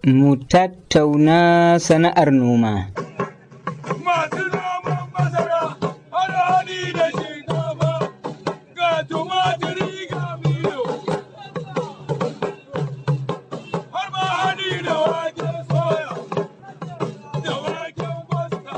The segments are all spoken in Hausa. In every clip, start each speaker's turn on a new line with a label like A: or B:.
A: mu tattauna sana'ar noma.
B: Masu noman masara har hadi da shinkafa ga tumatiri ga milo har ma hadi da waken soya da waken gwasta.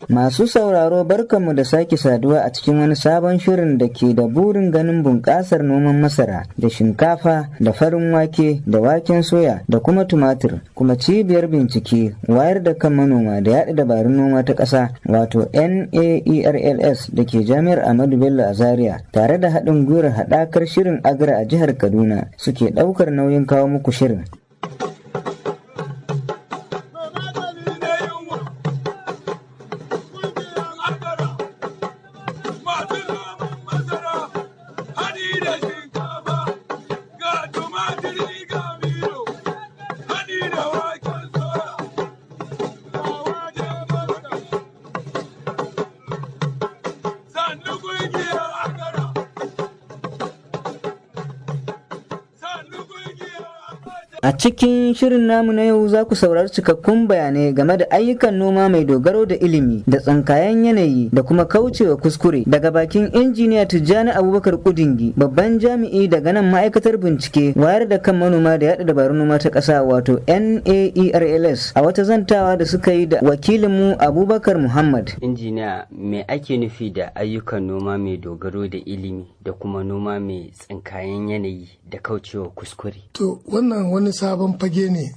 A: Masu sauraro barkanmu da sake saduwa a cikin wani sabon shirin da ke da burin ganin bunƙasar noman masara da shinkafa da farin wake da waken soya da kuma tumatir, kuma cibiyar bincike wayar da kan manoma da yaɗa dabarun noma ta ƙasa wato NAERLS da ke jami'ar Ahmadu Bello a Zaria tare da haɗin gwiwar haɗakar shirin Agra a jihar Kaduna suke ɗaukar nauyin kawo muku shirin. A cikin shirin namu na yau za ku saurari cikakkun bayanai game da ayyukan noma mai dogaro da ilimi da tsankayen yanayi da kuma kaucewa kuskure daga bakin injiniya Tijjani Abubakar Kudingi, babban jami'i daga nan ma'aikatar bincike wayar da kan manoma da yaɗa dabarun noma ta ƙasa wato NAERLS a wata zantawa da suka yi da wakilinmu Abubakar Muhammad.
C: Injiniya, me ake nufi da ayyukan noma mai dogaro da ilimi da kuma noma mai tsinkayen yanayi da kaucewa kuskure?
D: To wannan wani sabon fage ne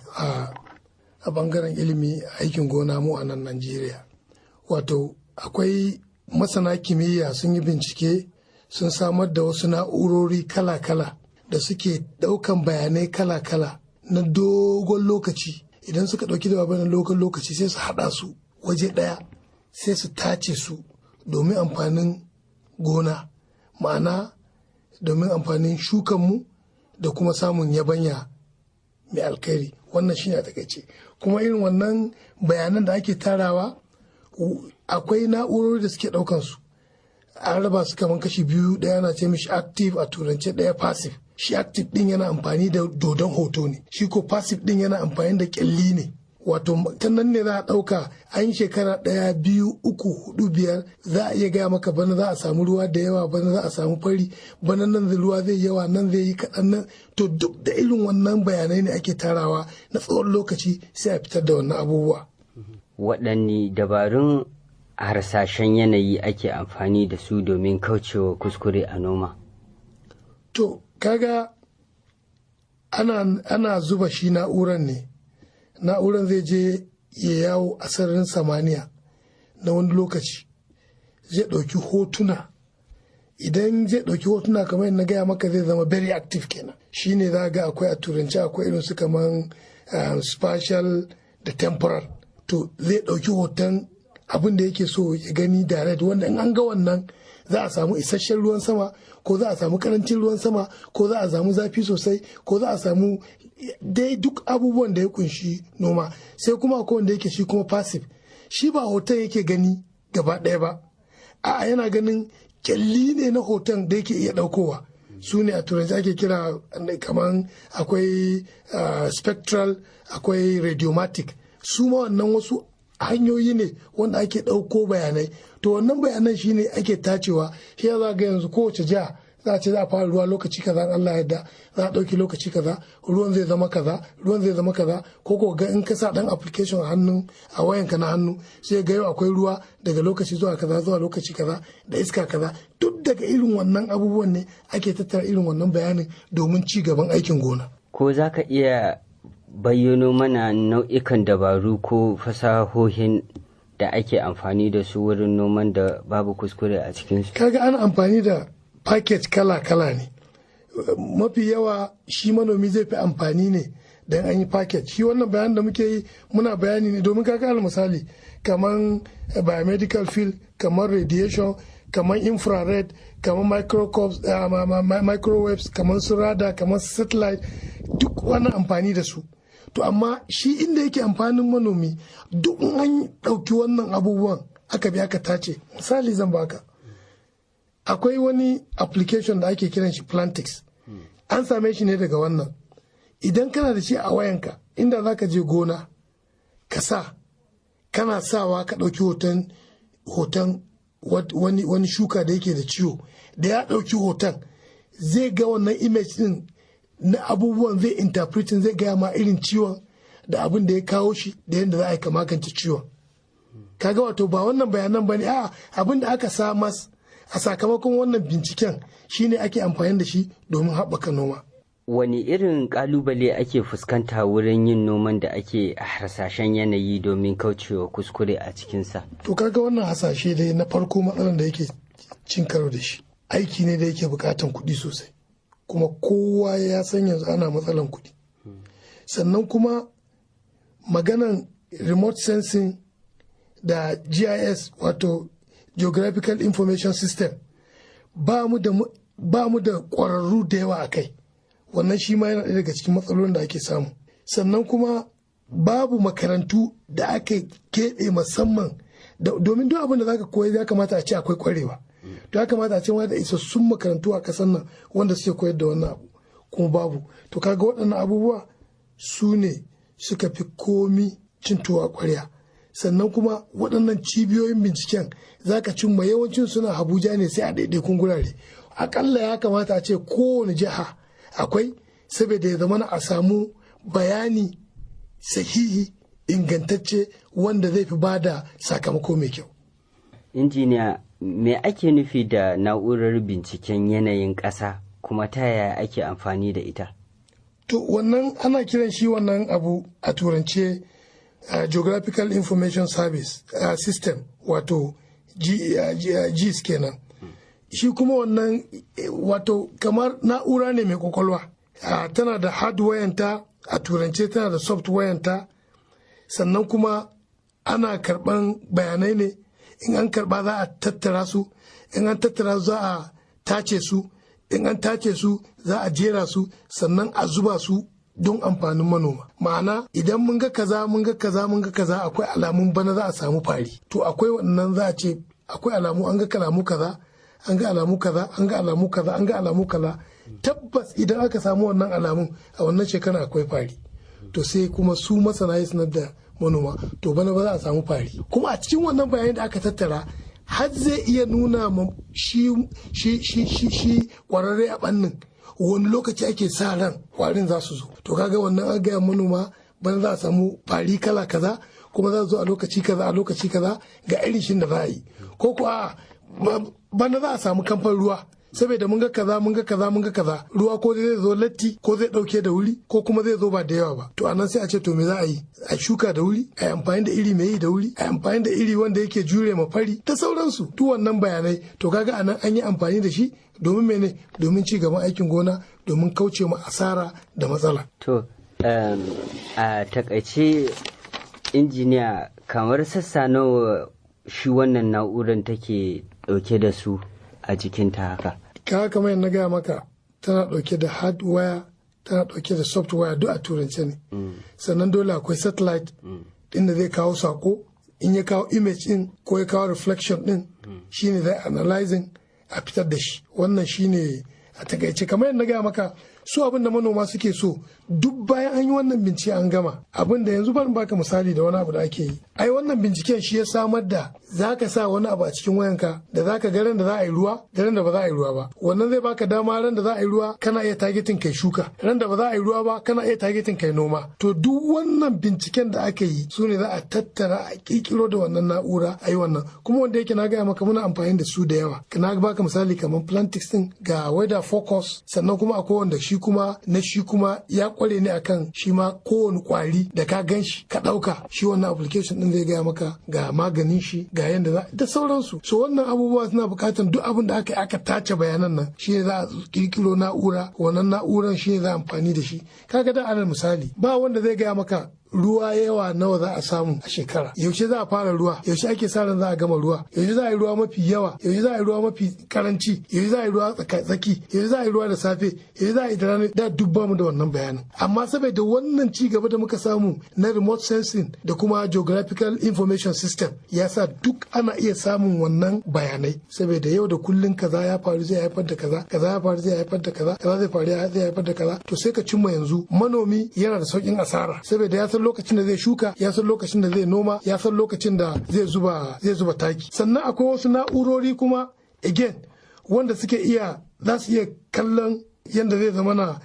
D: a bangaren ilimi aikin gona mu a nan Najeriya. Wato akwai masana kimiyya sun yi bincike sun samar da wasu na'urori kala-kala da suke daukan bayanai kala-kala na dogon lokaci. Idan suka dauki da bayanan lokaci sai su hada su waje daya sai su tace su domin amfanin gona, ma'ana domin amfanin shukanmu da kuma samun yabanya mai alkhairi. Wannan shine a takaice. Kuma irin wannan bayanan da ake tarawa akwai na'urori da suke daukan su, an raba su kamar kashi biyu, daya na ce mishi active a turance, daya passive. Shi active din yana amfani da dodon hoto ne, shi ko passive din yana amfani da kyalli ne. Wato ta nan ne za a ɗauka an yi shekara 1, 2, 3, 4, 5 za a iya gaya maka bana za a samu ruwa da yawa, bana za a samu fari, bana nan ruwa zai yawa, nan zai yi kaɗan nan. To duk da irin wannan bayanai ne ake tarawa na tsawon lokaci sai a fitar da wannan abubuwa.
C: Waɗanne dabarun harsashen yanayi ake amfani da su domin kaucewa kuskure a noma?
D: To kaga ana zuba shi na'uran ne. Na'uran zai je ya yawo a sararin samaniya na wani lokaci, zai ɗauki hotuna. Idan zai ɗauki hotuna kamar yadda na gaya maka zai zama very active kenan. Shi ne za ga akwai a turanci akwai irin su kamar spatial da temporal. To zai ɗauki hoton abin da yake so ya gani direct, wanda in an ga wannan za a samu isasshen ruwan sama, ko za a samu karancin ruwan sama, ko za a samu zafi sosai, ko za a samu dai duk abubuwan da ya kunshi noma. Sai kuma akwai wanda yake shi kuma passive, shi ba hoton yake gani gaba ɗaya ba, a'a yana ganin kyalli ne na hoton da yake iya ɗaukowa. Su ne a turanci ake kira kamar akwai spectral, akwai radiomatic. Su ma wannan wasu hanyoyi ne wanda ake ɗauko bayanai. To wannan bayanan shi ne ake tacewa. Shi ya za ga yanzu kowace jiha za a ce za a fara ruwa lokaci kaza, Allah yadda za a ɗauki lokaci kaza, ruwan zai zama kaza, ruwan zai zama kaza. Ko ga in ka sa ɗan application a wayanka na hannu sai ga yau akwai ruwa daga lokaci zuwa kaza zuwa lokaci kaza da iska kaza. Duk daga irin wannan abubuwan ne ake tattara irin wannan bayanin domin ci gaban aikin gona.
C: Ko za ka iya bayyano mana nau'ikan dabaru ko fasahohin da ake amfani da su wurin noman da babu kuskure a cikinsu? Kaga
D: ana amfani da package kala-kala ne. Mafi yawa shi manomi zai fi amfani ne don an yi package. Shi wannan bayan da muke yi muna bayani ne domin kaga misali kamar biomedical field, kamar radiation, kamar infrared, kamar microwaves, kamar su radar, kamar satellite, duk wani amfani da su. To amma shi inda yake amfanin manomi duk an ɗauki wannan abubuwan aka bi aka tace. Misali zan baka, akwai wani application da ake kiran shi Plantix. An same shi ne daga wannan. idan kana da shi a wayanka inda za ka je gona ka sa kana sawa ka ɗauki hoton wani shuka da yake da ciwo da ya ɗauki hoton zai ga wannan image ɗin na abubuwan zai interpreting zai gaya ma irin ciwon da abin da ya kawo shi da yadda za a yi ka magance ciwon. Kaga wato ba wannan bayanan ba ne abin da aka samas a sakamakon wannan binciken shine ake amfani da shi domin haɓaka noma.
C: Wani irin ƙalubale ake fuskanta wurin yin noman da ake hasashen yanayi domin kaucewa kuskure a cikinsa?
D: To kaga wannan hasashe dai na farko matsalar da yake cin karo da shi aiki ne da yake buƙatan kuɗi sosai kuma kowa ya san yanzu ana matsalan kuɗi. Sannan kuma maganan remote sensing da GIS wato Geographical Information System ba mu da ƙwararru da yawa a kai. Wannan shi ma yana ɗaya daga cikin matsalolin da ake samu. Sannan kuma babu makarantu da aka keɓe musamman domin duk abin da zaka koyi ya kamata a ce akwai ƙwarewa. To ya kamata a ce da isassun makarantu a ƙasar nan wanda suke koyar da wannan abu kuma babu. To kaga waɗannan abubuwa su ne suka fi komi cin tuwa ƙwarya. Sannan kuma waɗannan cibiyoyin binciken zaka cimma yawancin suna Abuja ne sai a ɗaiɗaikun gurare. Aƙalla ya kamata a ce kowane jiha akwai saboda ya zama a samu bayani sahihi ingantacce wanda zai fi ba da sakamako mai kyau.
C: Injiniya, me ake nufi da na'urar binciken yanayin ƙasa kuma ta yaya ake amfani da ita?
D: To wannan ana kiran shi wannan abu a turance Geographical Information Service System wato GIS kenan. Shi kuma wannan wato kamar na'ura ne mai kwakwalwa tana da hardware ta a turance tana da software ta sannan kuma ana karban bayanai ne in an karba za a tattara su in an tattara za a tace su in an tace su za a jera su sannan a zuba su don amfanin manoma ma'ana idan mun ga kaza akwai alamun bana za a samu fari to akwai wannan za a ce akwai alamu an ga kalamu kaza an ga alamu kaza an ga alamu kaza an ga alamu kaza tabbas idan aka samu wannan alamun a wannan shekara akwai fari to sai kuma su masana ya sanar da manoma to bana ba za a samu fari kuma a cikin wannan bayanin da aka tattara har zai iya nuna ma shi kwararre a bannin wani lokaci ake sa ran kwarin za su zo to kaga wannan an gaya manoma bana za a samu fari kala kaza kuma za su zo a lokaci kaza ga irin shin da za a yi ko kuwa bana za a samu kamfan ruwa saboda mun ga kaza ruwa ko zai zo latti ko zai dauke da wuri ko kuma zai zo ba da yawa ba to anan sai a ce to me za a yi a shuka da wuri a yi amfani da iri mai yi da wuri a yi amfani da iri wanda yake jure ma fari da sauransu duk wannan bayanai to kaga anan an yi amfani da shi domin mene domin ci gaban aikin gona domin kauce ma asara da matsala
C: to a takaice injiniya kamar sassa nawa shi wannan na'urar take dauke da su a jikinta haka.
D: Ka kamar yadda na gaya maka tana ɗauke da hardware tana ɗauke da software duk a turance ne. Sannan dole akwai satellite inda zai kawo sako in ya kawo image din ko ya kawo reflection din shine zai analyzing a fitar da shi. Wannan shine a takaice kamar yadda na gaya maka su abin da manoma suke so duk bayan an yi wannan bincike an gama abin da yanzu bari baka misali da wani abu da ake yi ai wannan binciken shi ya samar da zaka sa wani abu a cikin wayanka da zaka ga ran da za a yi ruwa da ran da ba za a yi ruwa ba wannan zai baka dama ran da za a yi ruwa kana iya targeting kai shuka ran da ba za a yi ruwa ba kana iya targeting kai noma to duk wannan binciken da aka yi su ne za a tattara a kirkiro da wannan na'ura a yi wannan kuma wanda yake na gaya maka muna amfani da su da yawa na baka misali kamar Plantix din ga weather focus sannan kuma akwai wanda shi kuma ya kware ne akan shi ma kowane kwari da ka gan shi ka ɗauka shi wannan application din zai gaya maka ga maganin shi ga yanda za da sauransu so wannan abubuwa suna buƙatar duk abin da aka tace bayanan nan shi ne za a kirkiro na'ura wannan na'uran shi ne za a amfani da shi kaga da alal misali ba wanda zai gaya maka ruwa yawa nawa za a samu a shekara, yaushe za a fara ruwa, yaushe ake sa ran za a gama ruwa, yaushe za a yi ruwa mafi yawa, yaushe za a yi ruwa mafi karanci, yaushe za a yi ruwa tsaki, yaushe za a yi ruwa da safe, yaushe za a yi da rana, da duk bamu da wannan bayanin. Amma saboda wannan ci gaba da muka samu na remote sensing da kuma geographical information system ya sa duk ana iya samun wannan bayanai, saboda yau da kullun kaza ya faru zai haifar da kaza, kaza ya faru zai haifar da kaza, kaza zai faru zai haifar da kaza. To sai ka cimma yanzu manomi yana da saukin asara, saboda ya san lokacin da zai shuka, ya san lokacin da zai noma, ya san lokacin da zai zuba taki. Sannan akwai wasu na'urori kuma again wanda za su iya kallon yadda zai zama na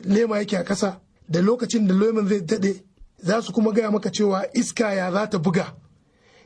D: lema yake a ƙasa da lokacin da leman zai daɗe, za su kuma gaya maka cewa iska ya za ta buga,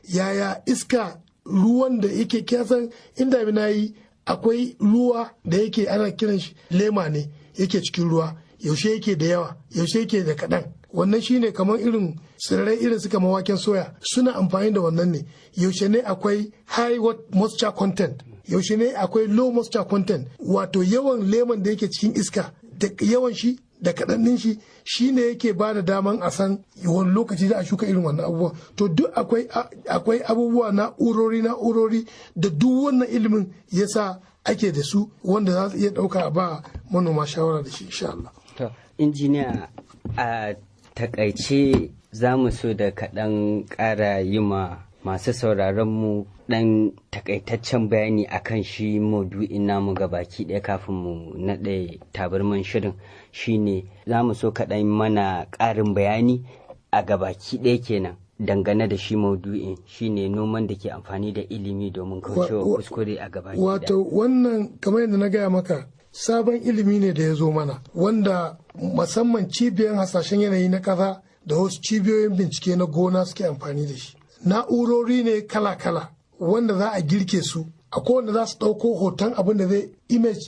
D: yaya iska ruwan da yake kyasan inda na yi akwai ruwa da yake ana kiran shi lema ne yake cikin ruwa, yaushe yake da yawa, yaushe yake da kaɗan. Wannan shine kamar irin tsirrai irin su kamar waken soya suna amfani da wannan ne. Yaushe ne akwai high moisture content, yaushe ne akwai low moisture content, wato yawan leman da yake cikin iska da yawan shi da kaɗannin shi shine yake ba da daman a san wani lokaci za a shuka irin wannan abubuwa. To duk akwai abubuwa na'urori da duk wannan ilimin yasa ake da su wanda za su iya ɗauka ba manoma shawara da shi insha Allah.
C: To injiniya, a takaice za mu so da kaɗan ƙara yi ma masu sauraron mu ɗan takaitaccen bayani akan shi maudu'in namu gabaki ɗaya kafin mu naɗe tabarman shirin. Shine za mu so kaɗan mana ƙarin bayani a gabaki ɗaya kenan dangane da shi maudu'in, shine noman da ke amfani da ilimi domin kaucewa kuskure a gabaki ɗaya.
D: Wato wannan kamar yadda na gaya maka sabon ilimi ne da ya zo mana, wanda musamman cibiyar hasashen yanayi na ƙasa da wasu cibiyoyin bincike na gona suke amfani da shi. Na'urori ne kala-kala wanda za a girke su, akwai wanda za su ɗauko hoton abin da zai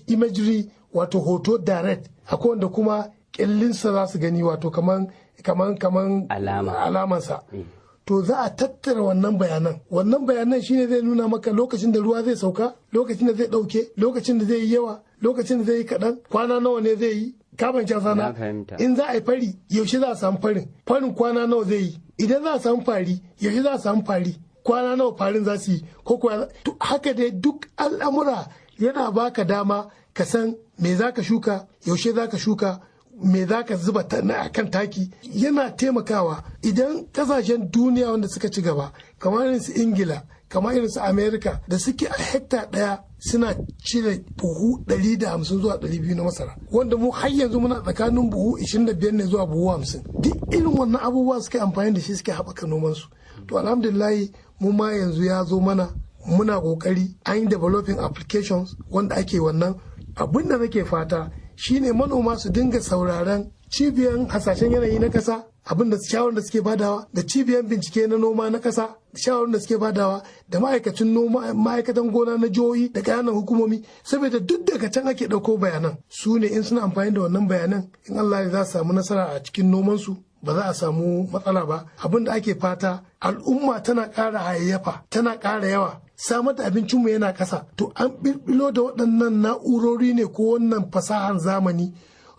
D: imagery wato hoto direct, akwai wanda kuma ƙyallinsa za su gani wato kaman alamansa. To za a tattara wannan bayanan shine zai nuna maka lokacin da ruwa zai sauka, lokacin da zai ɗauke, lokacin da zai yi yawa, lokacin da zai yi kaɗan, kwana nawa ne zai yi, kaban sana in za a yi fari yaushe za a samu farin kwana nawa zai yi, idan za a samu fari yaushe za a samu fari, kwana nawa farin za su yi, ko haka dai duk al'amura yana baka dama ka san me za ka shuka, yaushe za ka shuka, me za ka zuba a kan taki. Yana taimakawa idan kasashen duniya wanda suka ci gaba kamar irin su Ingila, kamar irin su Amerika da suke a hekta ɗaya suna cire buhu 150 zuwa 200 na masara, wanda mu har yanzu muna tsakanin buhu 25 ne zuwa buhu 50. Duk irin wannan abubuwa suke amfani da shi suke haɓaka nomansu. To alhamdulillahi mu ma yanzu ya zo mana, muna kokari an yi developing applications wanda ake wannan. Abin da nake fata shine manoma su dinga sauraron cibiyar hasashen yanayi na ƙasa, abin da shawarar da suke badawa, da cibiyar bincike na noma na ƙasa shawarar da suke badawa, da ma'aikatan gona na jihohi da ƙananan hukumomi, saboda duk daga can ake ɗauko bayanan. Su ne in suna amfani da wannan bayanan in Allah ya za su samu nasara a cikin nomansu, ba za a samu matsala ba. Abin da ake fata al'umma tana ƙara hayayyafa, tana ƙara yawa, samar da abincinmu yana ƙasa. To an ɓirɓilo da waɗannan na'urori ne ko wannan fasahar zamani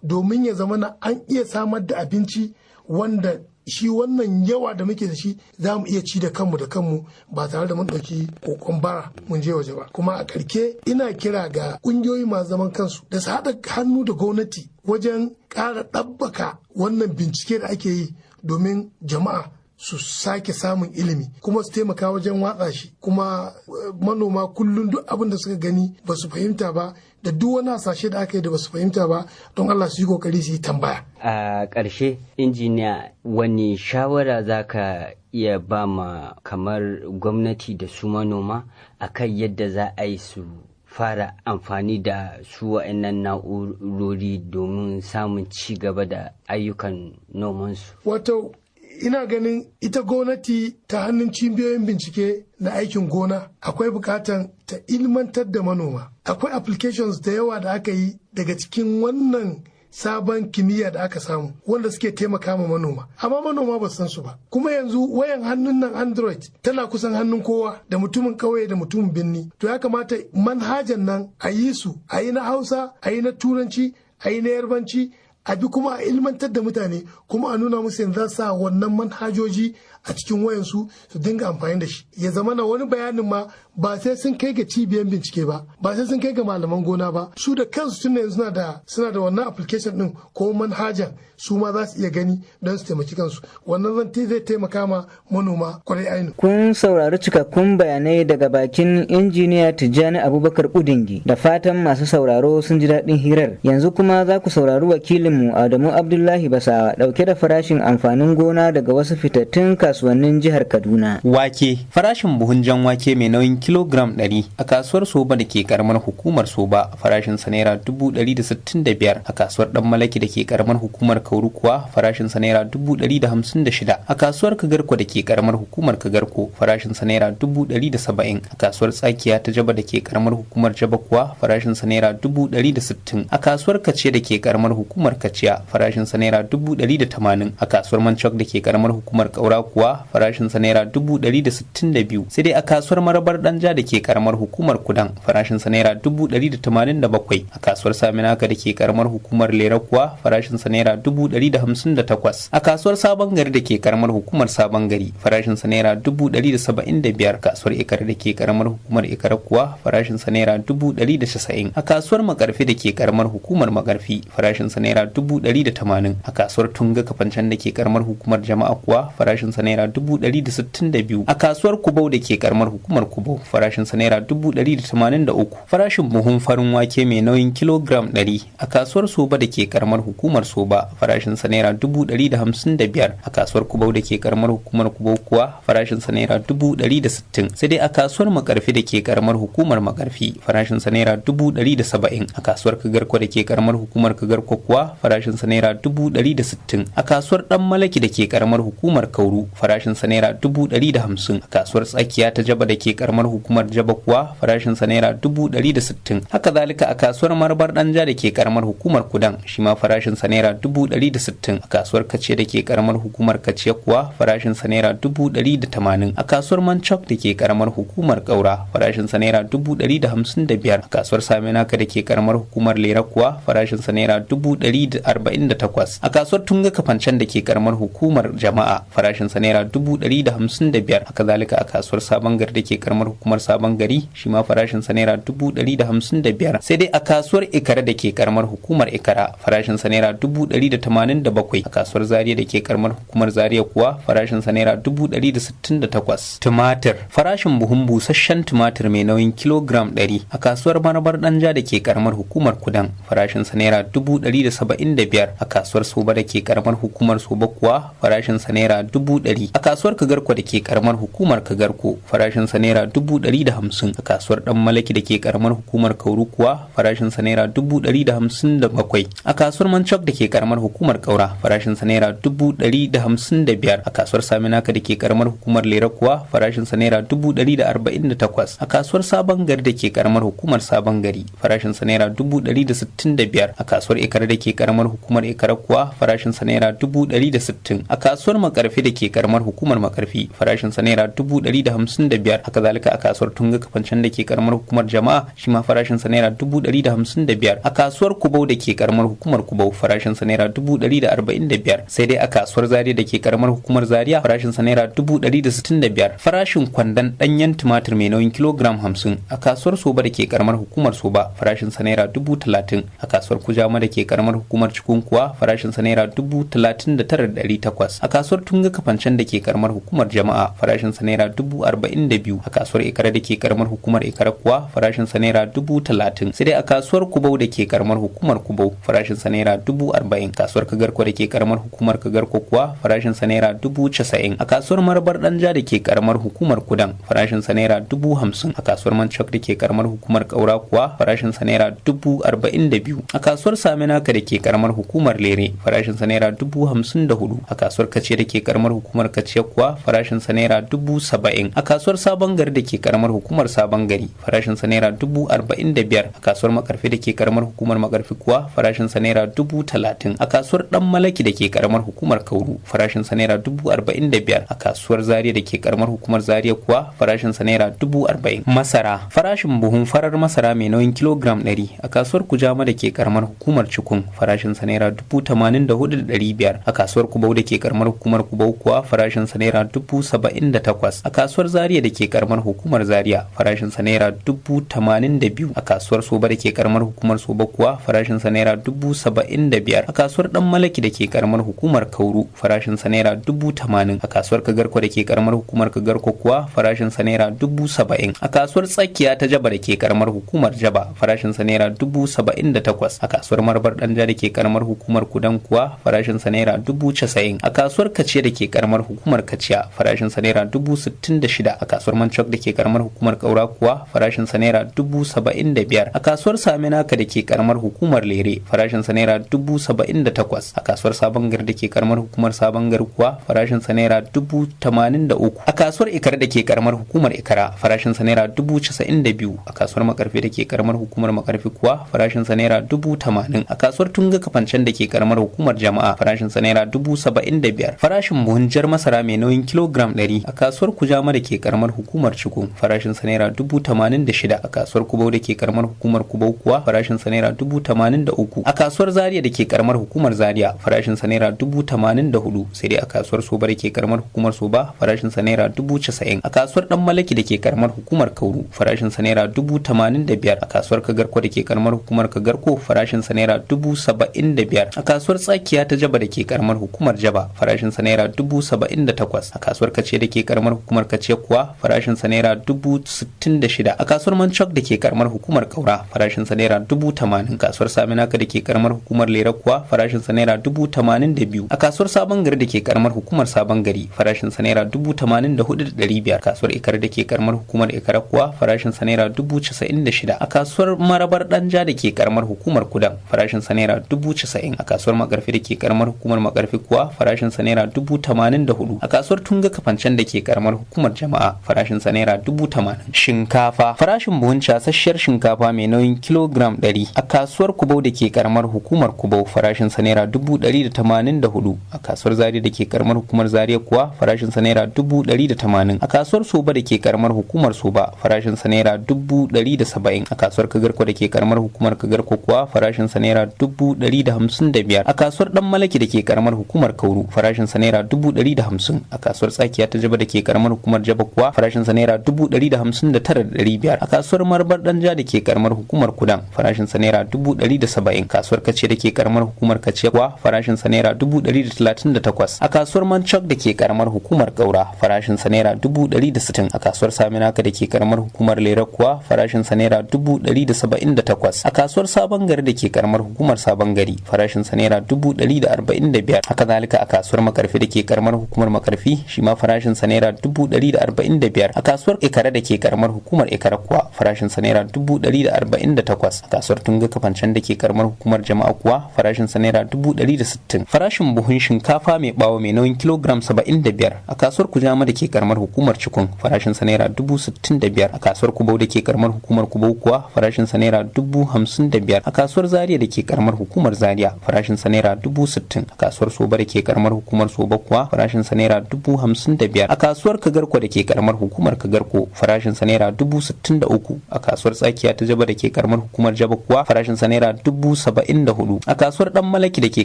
D: domin ya zama na an iya samar da abinci wanda shi wannan yawa da muke da shi za mu iya ci da kanmu ba tare da mun ɗauki kokon bara mun je waje ba. Kuma a ƙarke ina kira ga ƙungiyoyi masu zaman kansu da su haɗa hannu da gwamnati wajen ƙara ɗabbaka wannan bincike da ake yi domin jama'a su sake samun ilimi kuma su taimaka wajen watsa shi. Kuma manoma kullum duk abin da suka gani ba su fahimta ba da duk wani hasashe da aka yi da ba su fahimta ba, don Allah su yi kokari su yi tambaya.
C: A ƙarshe injiniya, wani shawara za ka iya ba ma kamar gwamnati da su manoma akan yadda za a yi su fara amfani da su wa'annan na'urori domin samun ci gaba da ayyukan nomansu?
D: Wato ina ganin ita gwamnati ta hannun cibiyoyin bincike na aikin gona akwai bukatan ta ilmantar da manoma. Akwai applications da yawa da aka yi daga cikin wannan sabon kimiyya da aka samu wanda suke taimaka ma manoma, amma manoma ba san su ba. Kuma yanzu wayan hannun nan Android tana kusan hannun kowa, da mutumin kauye da mutumin birni. To ya kamata manhajan nan a yi su, a yi na Hausa, a yi na Turanci, a yi na Yarbanci, a bi kuma a ilmantar da mutane kuma a nuna musu yanzu sa wannan manhajoji a cikin wayansu su dinga amfani da shi ya zama na wani bayanin ma ba sai sun kai ga cibiyar bincike ba sai sun kai ga malaman gona ba su da kansu tun yanzu suna da wannan application din ko manhajan su ma za su iya gani don su taimaki kansu wannan zai taimaka ma manoma kwarai ainihin.
A: Kun saurari cikakkun bayanai daga bakin injiniya Tijjani Abubakar Udingi da fatan masu sauraro sun ji daɗin hirar. Yanzu kuma za ku saurari wakilinmu Adamu Abdullahi Basawa ɗauke da farashin amfanin gona daga wasu fitattun kasuwannin jihar Kaduna.
E: Wake, farashin buhun jan wake mai nauyin kilogram 100 a kasuwar Soba da ke karamar hukumar Soba farashin sa naira 165, a kasuwar Dan Malaki da ke karamar hukumar Kauru kuwa farashin sa naira 156, a kasuwar Kagarko da ke karamar hukumar Kagarko farashin sa naira 170, a kasuwar Tsakiya ta Jaba da ke karamar hukumar Jaba kuwa farashin sa naira 160, a kasuwar Kaciya da ke karamar hukumar Kaciya farashin sa naira 180, a kasuwar Manchok da ke karamar hukumar Kaura kuwa farashin sa naira 162, sai dai a kasuwar Marabar Danja da ke karamar hukumar Kudan farashin sa naira 187, a kasuwar Saminaka da ke karamar hukumar Lera kuwa farashin sa naira 158, a kasuwar Sabon Gari da ke karamar hukumar Sabon Gari farashin sa naira 175, kasuwar Ikara da ke karamar hukumar Ikara kuwa farashin sa naira 190, a kasuwar Makarfi da ke karamar hukumar Makarfi farashin sa naira 180, a kasuwar Tunga Kafancan da ke karamar hukumar Jama'a kuwa farashin sa naira 162, a kasuwar Kubau da ke karamar hukumar Kubau farashin sa naira 183, farashin buhun farin wake mai nauyin kilogram 100 a kasuwar Soba da ke karamar hukumar Soba farashin sa naira 155, a kasuwar Kubau da ke karamar hukumar Kubau kuwa farashin sa naira 160, sai dai a kasuwar Makarfi da ke karamar hukumar Makarfi farashin sa naira 170, a kasuwar Kagarko da ke karamar hukumar Kagarko kuwa farashin sa naira 160, a kasuwar Dan Malaki da ke karamar hukumar Kauru farashin sa naira 150, a kasuwar Tsakiya ta Jaba da ke karamar hukumar Jaba kuwa farashin sa naira 160, haka zalika a kasuwar Marabar Danja da ke karamar hukumar Kudan shi ma farashin sa naira 160, a kasuwar Kaciya da ke karamar hukumar Kaciya kuwa farashin sa naira 180, a kasuwar Manchok da ke karamar hukumar Kaura farashin sa naira 155, a kasuwar Saminaka da ke karamar hukumar Lera kuwa farashin sa naira 148, a kasuwar Tunga Kafancan da ke karamar hukumar Jama'a farashin sa naira 155, haka zalika a kasuwar Sabon Gari da ke karamar hukumar Sabon Gari shi ma farashin sa naira 155, sai dai a kasuwar Ikara da ke karamar hukumar Ikara farashin sa naira 187, a kasuwar Zaria da ke karamar hukumar Zaria kuwa farashin sa naira 168. Tumatir, farashin buhun busasshen tumatir mai nauyin kilogram 100 a kasuwar Marabar Danja da ke karamar hukumar Kudan farashin sa naira 175, a kasuwar Soba da ke karamar hukumar Soba kuwa farashin sa naira 100, a kasuwar Kagarko da ke karamar hukumar Kagarko farashin sa naira 150, a kasuwar Dan Malaki da ke karamar hukumar Kauru kuwa farashin sa naira 157, a kasuwar Manchok da ke karamar hukumar Kaura farashin sa naira 155, a kasuwar Saminaka da ke karamar hukumar Lera kuwa farashin sa naira 148, a kasuwar Sabon Gari da ke karamar hukumar Sabon Gari farashin sa naira 165, a kasuwar Ikara da ke karamar hukumar Ikara kuwa farashin sa naira 160, a kasuwar Makarfi da ke karamar hukumar Makarfi farashin sa naira 155, haka zalika a kasuwar Tunga Kafancan da ke karamar hukumar Jama'a shi ma farashin sa naira 155, a kasuwar Kubau da ke karamar hukumar Kubau farashin sa naira 145, sai dai a kasuwar Zaria da ke karamar hukumar Zaria farashin sa naira 165. Farashin kwandon danyen tumatir mai nauyin kilogram 50 a kasuwar Soba da ke karamar hukumar Soba farashin sa naira 30,000, a kasuwar Kujama da ke karamar hukumar Cikun kuwa farashin sa naira 39,800, a kasuwar Tunga Kafancan da ke karamar hukumar Jama'a farashin sa naira 42,000, a kasuwar Ikara da ke karamar hukumar Ikara kuwa farashin sa naira 30,000, sai dai a kasuwar Kubau da ke karamar hukumar Kubau farashin sa naira 40,000, kasuwar Kagarko da ke karamar hukumar Kagarko kuwa farashin sa naira 90,000, a kasuwar Marabar Danja da ke karamar hukumar Kudan farashin sa naira 50,000, a kasuwar Manchok da ke karamar hukumar Kaura kuwa farashin sa naira 42,000, a kasuwar Saminaka da ke karamar hukumar Lere farashin sa naira 54,000, a kasuwar Kaciya da ke karamar hukumar Kaciya kuwa farashin sa naira 70,000, a kasuwar Sabon Gari da ke ke karamar hukumar sabon gari farashin sa naira 45,000. A kasuwar makarfi da ke karamar hukumar makarfi kuwa farashin sa naira 30,000. A kasuwar dan malaki da ke karamar hukumar kauru farashin sa naira 45,000. A kasuwar zaria da ke karamar hukumar zaria kuwa farashin sa naira 40,000. Masara farashin buhun farar masara mai nauyin kilogram 100 a kasuwar kujama da ke karamar hukumar cikun farashin sa naira 84,500. A kasuwar kubau da ke karamar hukumar kubau kuwa farashin sa naira 78,000. A kasuwar zaria da ke karamar hukumar zaria farashin sa naira 82,000. A kasuwar soba da ke karamar hukumar soba kuwa farashin sa naira 75,000. A kasuwar dan malaki da ke karamar hukumar kauru farashin sa naira 80,000. A kasuwar kagarko da ke karamar hukumar kagarko kuwa farashin sa naira 70,000. A kasuwar tsakiya ta jaba da ke karamar hukumar jaba farashin sa naira 78,000. A kasuwar marbar danja da ke karamar hukumar kudan kuwa farashin sa naira 90,000. A kasuwar kaciya da ke karamar hukumar kaciya farashin sa naira 66,000. A kasuwar mancok da ke karamar hukumar kaura kuwa farashin sa naira 75,000. A kasuwar saminaka da ke karamar hukumar lere farashin sa naira 78,000. A kasuwar sabon gari da ke karamar hukumar sabon gari kuwa farashin sa naira 83,000. A kasuwar ikara da ke karamar hukumar ikara farashin sa naira 92,000. A kasuwar makarfi da ke karamar hukumar makarfi kuwa farashin sa naira 80,000. A kasuwar tunga kafancen da ke karamar hukumar jama'a farashin sa naira 75,000. Farashin buhun jar masara mai nauyin kilogram 100 a kasuwar kujama da ke karamar hukumar cikun farashin sa naira 86,000. A kasuwar kubau da ke karamar hukumar kubau kuwa farashin sa naira 83,000. A kasuwar zaria da ke karamar hukumar zaria farashin sa naira 84,000. Sai dai a kasuwar soba da ke karamar hukumar soba farashin sa naira 90,000. A kasuwar dan malaki da ke karamar hukumar kauru farashin sa naira 85,000. A kasuwar kagarko da ke karamar hukumar kagarko farashin sa naira 75,000. A kasuwar tsakiya ta jaba da ke karamar hukumar jaba farashin sa naira 78,000. A kasuwar kace da ke karamar hukumar kace kuwa farashin sa naira 66,000. A kasuwar mancok da ke karamar hukumar kaura farashin sa naira 80,000. Kasuwar saminaka da ke karamar hukumar lera kuwa farashin sa naira 82,000. A kasuwar sabon gari da ke karamar hukumar sabon gari farashin sa naira 84,500. Kasuwar ikar da ke karamar hukumar ikara kuwa farashin sa naira 96,000. A kasuwar marabar danja da ke karamar hukumar kudan farashin sa naira 90,000. A kasuwar makarfi da ke karamar hukumar makarfi kuwa farashin sa naira 84,000. A kasuwar tunga kafancen da ke karamar hukumar jama'a farashin sa naira 80,000. Shinkafa farashin buhun casasshiyar shinkafa mai nauyin kilogram 100 a kasuwar kubau da ke karamar hukumar kubau farashin sa naira 184. A kasuwar zaria da ke karamar hukumar zaria kuwa farashin sa naira 180. A kasuwar soba da ke karamar hukumar soba farashin sa naira 170. A kasuwar kagarko da ke karamar hukumar kagarko kuwa farashin sa naira 155. A kasuwar dan malaki da ke karamar hukumar kauru farashin sa naira 150. A kasuwar tsakiya ta jaba da ke karamar hukumar jaba kuwa farashin sa naira 159,500. A kasuwar marbar danja da ke karamar hukumar kudan farashin sa naira 170. Kasuwar kace da ke karamar hukumar kace kuwa farashin sa naira 138. A kasuwar mancok da ke karamar hukumar kaura farashin sa naira 160. A kasuwar saminaka da ke karamar hukumar lera kuwa farashin sa naira 178. A kasuwar sabon gari da ke karamar hukumar sabon gari farashin sa naira 145. Haka zalika a kasuwar makarfi da ke karamar hukumar makarfi shi ma farashin sa naira 145. A kasuwar ikara da ke karamar hukumar ikara kuwa farashin sa naira 148. A kasuwar tunga kafancen da ke karamar hukumar jama'a kuwa farashin sa naira 160. Farashin buhun shinkafa mai bawo mai nauyin kilogram 75 a kasuwar kujama da ke karamar hukumar cikun farashin sa naira 65,000. A kasuwar kubau da ke karamar hukumar kubau kuwa farashin sa naira 55,000. A kasuwar zaria da ke karamar hukumar zaria farashin sa naira 60,000. A kasuwar soba da ke karamar hukumar soba kuwa farashin sa naira 55,000. A kasuwar kagarko da ke karamar hukumar kagarko farashin sa naira 63,000. A kasuwar tsakiya ta jaba da ke karamar hukumar jaba kuwa farashin sa naira 74,000. A kasuwar dan malaki da ke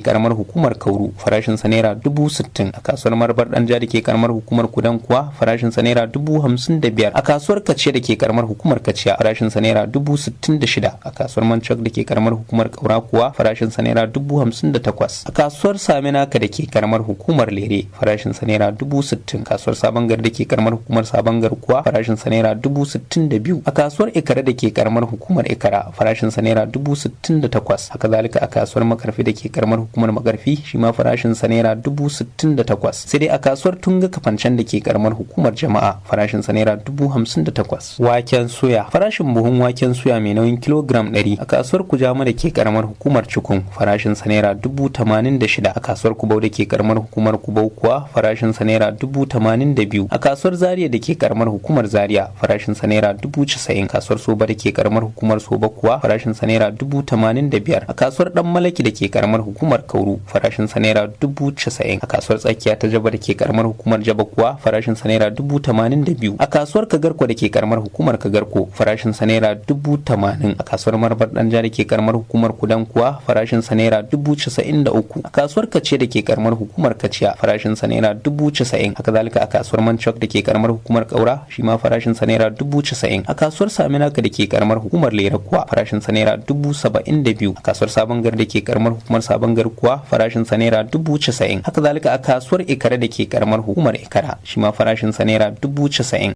E: karamar hukumar kauru farashin sa naira 60,000. A kasuwar marbar danja da ke karamar hukumar kudan kuwa farashin sa naira 55,000. A kasuwar kaciya da ke karamar hukumar kaciya farashin sa naira 66,000. A kasuwar mancok da ke karamar hukumar kaura kuwa farashin sa naira 58,000. A kasuwar saminaka da ke karamar hukumar lere farashin sa naira 60,000. Kasuwar sabon gari da ke karamar hukumar sabon gari kuwa farashin sa naira 62,000. A kasuwar ikara da ke karamar hukumar ikara farashin sa naira 68,000. Haka zalika a kasuwar makarfi da ke karamar hukumar makarfi shi ma farashin sa naira 68,000. Sai dai a kasuwar tunga kafancen da ke karamar hukumar jama'a farashin sa naira 58,000. Waken soya farashin buhun waken soya mai nauyin kilogram 100 a kasuwar kujama da ke karamar hukumar cikun farashin sa naira 86,000. A kasuwar kubau da ke karamar hukumar kubau kuwa farashin sa naira 82,000. A kasuwar zaria da ke karamar hukumar hukumar Zaria farashin sa naira 90,000. Kasuwar Soba da ke karamar hukumar Soba kuwa farashin sa naira 85,000. A kasuwar Dan Malaki da ke karamar hukumar Kauru farashin sa naira 90,000. A kasuwar Tsakiya ta Jaba da ke karamar hukumar Jaba kuwa farashin sa naira 82,000. A kasuwar Kagarko da ke karamar hukumar Kagarko farashin sa naira 80,000. A kasuwar Marbar Danja da ke karamar hukumar Kudan kuwa farashin sa naira 93,000. A kasuwar Kace da ke karamar hukumar Kaciya farashin sa naira 90,000. Haka zalika a kasuwar Manchok da ke karamar hukumar Kaura shi ma farashin sa naira 90,000. A kasuwar Saminaka da ke karamar hukumar Lera kuwa farashin sa naira 72,000. A kasuwar Sabon Gari da ke karamar hukumar Sabon Gari kuwa farashin sa naira 90,000. Haka zalika a kasuwar Ikara da ke karamar hukumar Ikara shi ma farashin sa naira 90,000.